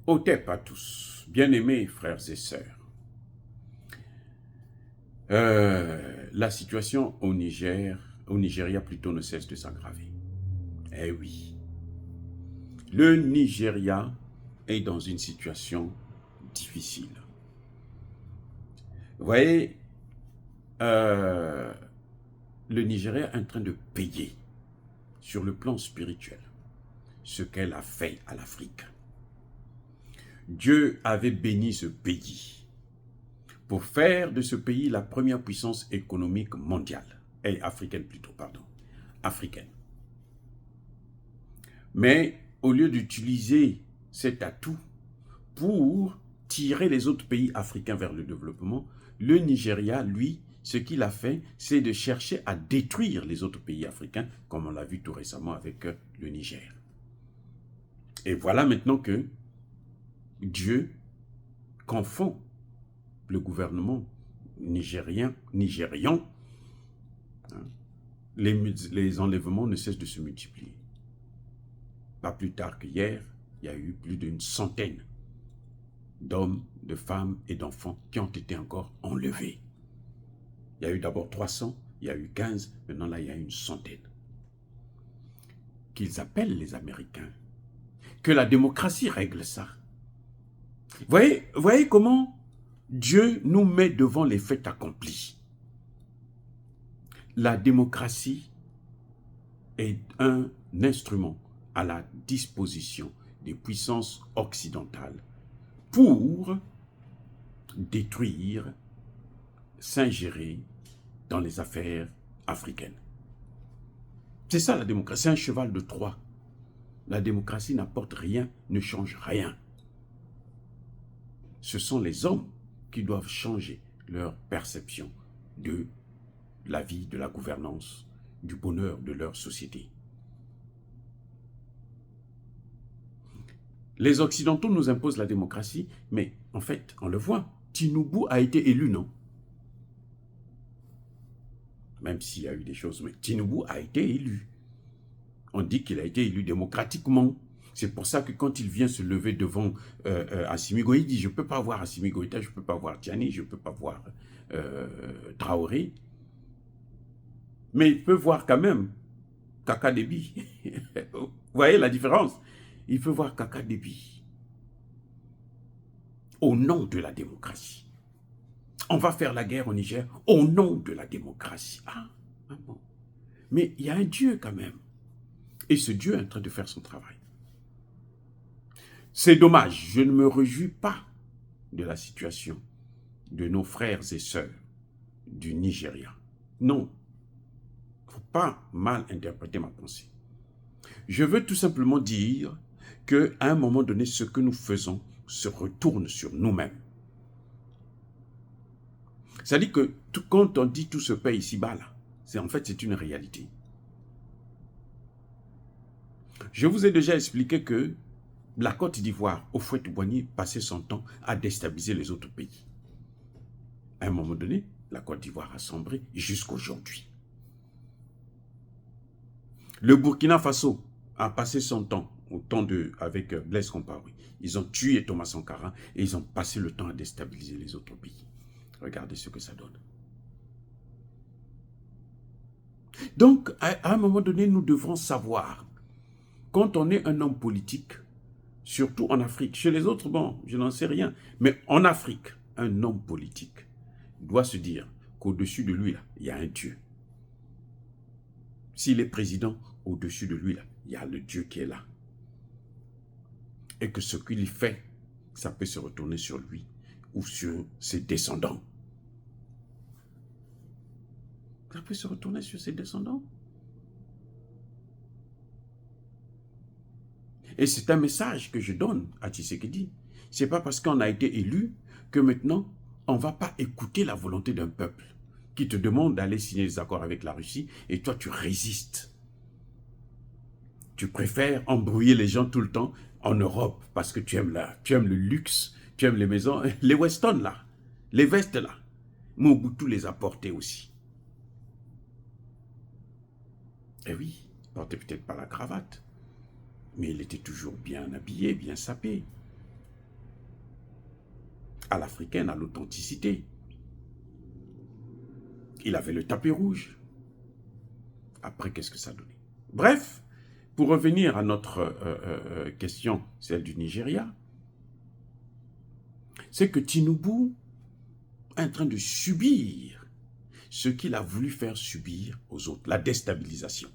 Otep à tous, bien-aimés frères et sœurs. La situation au Nigeria plutôt ne cesse de s'aggraver. Eh oui, le Nigeria est dans une situation difficile. Vous voyez, euh, le Nigeria est en train de payer sur le plan spirituel ce qu'elle a fait à l'Afrique. Dieu avait béni ce pays pour faire de ce pays la première puissance économique mondiale, et africaine plutôt, pardon, africaine. Mais au lieu d'utiliser cet atout pour tirer les autres pays africains vers le développement, le Nigeria, lui, ce qu'il a fait, c'est de chercher à détruire les autres pays africains, comme on l'a vu tout récemment avec le Niger. Et voilà maintenant que Dieu confond le gouvernement nigérian, hein, les enlèvements ne cessent de se multiplier. Pas plus tard qu'hier, il y a eu plus d'une centaine d'hommes, de femmes et d'enfants qui ont été encore enlevés. Il y a eu d'abord 300, il y a eu 15, maintenant là il y a une centaine. Qu'ils appellent les Américains. Que la démocratie règle ça. Voyez comment Dieu nous met devant les faits accomplis. La démocratie est un instrument à la disposition des puissances occidentales pour détruire, s'ingérer dans les affaires africaines. C'est ça la démocratie, c'est un cheval de Troie. La démocratie n'apporte rien, ne change rien. Ce sont les hommes qui doivent changer leur perception de la vie, de la gouvernance, du bonheur de leur société. Les Occidentaux nous imposent la démocratie, mais en fait, on le voit, Tinubu a été élu, non? Même s'il y a eu des choses, mais Tinubu a été élu. On dit qu'il a été élu démocratiquement. C'est pour ça que quand il vient se lever devant Assimi Goïta, il dit « Je ne peux pas voir Assimi Goïta, je ne peux pas voir Tiani, je ne peux pas voir Traoré. » Mais il peut voir quand même Kaka Déby. Vous voyez la différence? Il peut voir Kaka Déby. Au nom de la démocratie. On va faire la guerre au Niger au nom de la démocratie. Ah bon. Mais il y a un Dieu quand même. Et ce Dieu est en train de faire son travail. C'est dommage, je ne me réjouis pas de la situation de nos frères et sœurs du Nigeria. Non, il ne faut pas mal interpréter ma pensée. Je veux tout simplement dire qu'à un moment donné, ce que nous faisons se retourne sur nous-mêmes. C'est-à-dire que quand on dit tout se paie ici-bas, là, en fait, c'est une réalité. Je vous ai déjà expliqué que la Côte d'Ivoire, Houphouët-Boigny, passait son temps à déstabiliser les autres pays. À un moment donné, la Côte d'Ivoire a sombré jusqu'à aujourd'hui. Le Burkina Faso a passé son temps avec Blaise Compaoré. Ils ont tué Thomas Sankara et ils ont passé le temps à déstabiliser les autres pays. Regardez ce que ça donne. Donc, à un moment donné, nous devrons savoir, quand on est un homme politique, surtout en Afrique, chez les autres, bon, je n'en sais rien, mais en Afrique, un homme politique doit se dire qu'au-dessus de lui, là, il y a un Dieu. S'il est président, au-dessus de lui, là, il y a le Dieu qui est là. Et que ce qu'il fait, ça peut se retourner sur lui ou sur ses descendants. Ça peut se retourner sur ses descendants. Et c'est un message que je donne à Tshisekedi. Ce n'est pas parce qu'on a été élu que maintenant, on ne va pas écouter la volonté d'un peuple qui te demande d'aller signer des accords avec la Russie et toi, tu résistes. Tu préfères embrouiller les gens tout le temps en Europe parce que tu aimes le luxe, tu aimes les maisons, les Weston là, les vestes là. Mobutu les a portés aussi. Eh oui, il portait peut-être pas la cravate, mais il était toujours bien habillé, bien sapé. à l'africaine, à l'authenticité. Il avait le tapis rouge. Après, qu'est-ce que ça donnait? Bref, pour revenir à notre question, celle du Nigeria, c'est que Tinubu est en train de subir ce qu'il a voulu faire subir aux autres, la déstabilisation.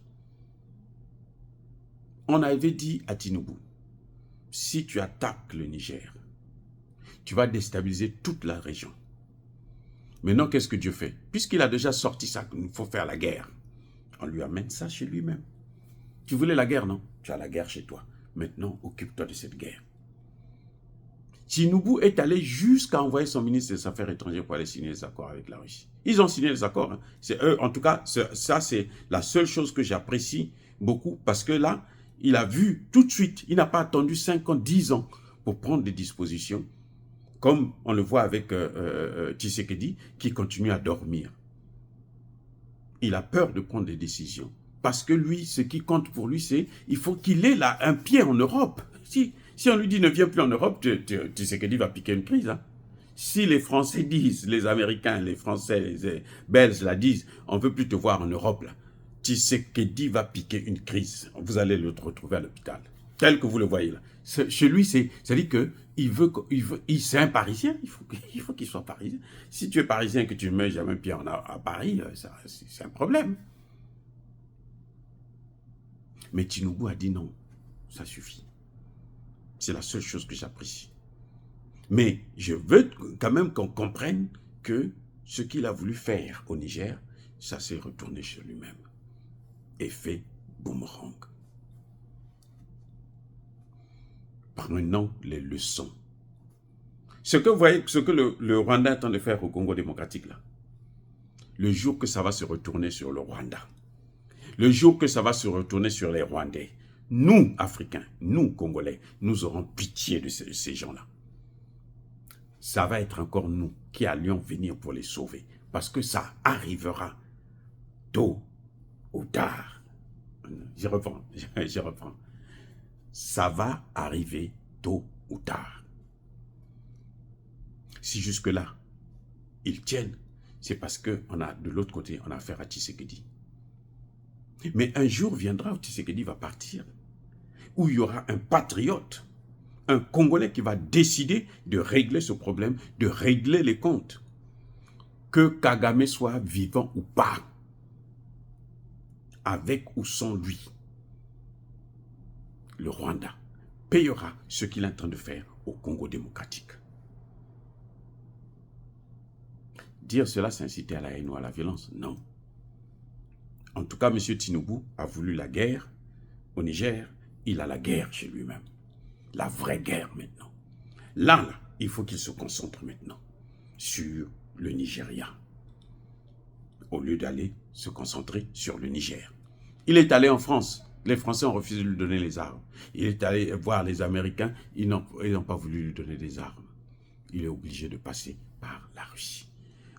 On avait dit à Tinubu, si tu attaques le Niger, tu vas déstabiliser toute la région. Maintenant, qu'est-ce que Dieu fait? Puisqu'il a déjà sorti ça, il faut faire la guerre. On lui amène ça chez lui-même. Tu voulais la guerre, non? Tu as la guerre chez toi. Maintenant, occupe-toi de cette guerre. Tinubu est allé jusqu'à envoyer son ministre des Affaires étrangères pour aller signer les accords avec la Russie. Ils ont signé les accords. Hein. C'est eux, en tout cas, ça c'est la seule chose que j'apprécie beaucoup parce que là, il a vu tout de suite, il n'a pas attendu 5 ans, 10 ans pour prendre des dispositions, comme on le voit avec Tshisekedi, qui continue à dormir. Il a peur de prendre des décisions. Parce que lui, ce qui compte pour lui, c'est il faut qu'il ait là un pied en Europe. Si on lui dit ne viens plus en Europe, Tshisekedi va piquer une crise. Hein. Si les Français disent, les Américains, les Français, les Belges la disent, on ne veut plus te voir en Europe, là. Tshisekedi va piquer une crise. Vous allez le retrouver à l'hôpital. Tel que vous le voyez là. Chez lui, c'est-à-dire que c'est un Parisien. Il faut qu'il soit Parisien. Si tu es Parisien et que tu ne mets jamais pied à Paris, c'est un problème. Mais Tinubu a dit non, ça suffit. C'est la seule chose que j'apprécie. Mais je veux quand même qu'on comprenne que ce qu'il a voulu faire au Niger, ça s'est retourné chez lui-même. Effet boomerang. Prenons les leçons. Ce que vous voyez, ce que le Rwanda est en train de faire au Congo démocratique, là, le jour que ça va se retourner sur le Rwanda, le jour que ça va se retourner sur les Rwandais, nous, Africains, nous, Congolais, nous aurons pitié de ces gens-là. Ça va être encore nous qui allions venir pour les sauver. Parce que ça arrivera tôt ou tard. Je reprends. Ça va arriver tôt ou tard. Si jusque-là, ils tiennent, c'est parce que de l'autre côté, on a affaire à Tshisekedi. Mais un jour viendra où Tshisekedi va partir, où il y aura un patriote, un Congolais qui va décider de régler ce problème, de régler les comptes. Que Kagame soit vivant ou pas, avec ou sans lui, le Rwanda payera ce qu'il est en train de faire au Congo démocratique. Dire cela, c'est inciter à la haine ou à la violence? Non. En tout cas, M. Tinubu a voulu la guerre au Niger. Il a la guerre chez lui-même. La vraie guerre maintenant. Là, il faut qu'il se concentre maintenant sur le Nigeria, au lieu d'aller se concentrer sur le Niger. Il est allé en France. Les Français ont refusé de lui donner les armes. Il est allé voir les Américains. Ils n'ont pas voulu lui donner des armes. Il est obligé de passer par la Russie.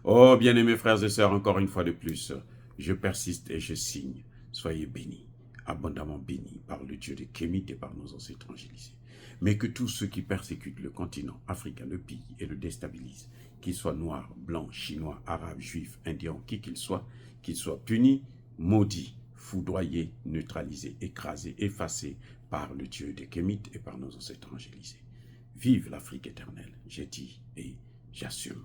Oh, bien-aimés frères et sœurs, encore une fois de plus, je persiste et je signe. Soyez bénis, abondamment bénis par le Dieu de Kémite et par nos ancêtres angélisés. Mais que tous ceux qui persécutent le continent africain le pillent et le déstabilisent, qu'ils soient noirs, blancs, chinois, arabes, juifs, indiens, qui qu'ils soient punis, maudits, foudroyés, neutralisés, écrasés, effacés par le Dieu de Kémite et par nos ancêtres angélisés. Vive l'Afrique éternelle, j'ai dit et j'assume.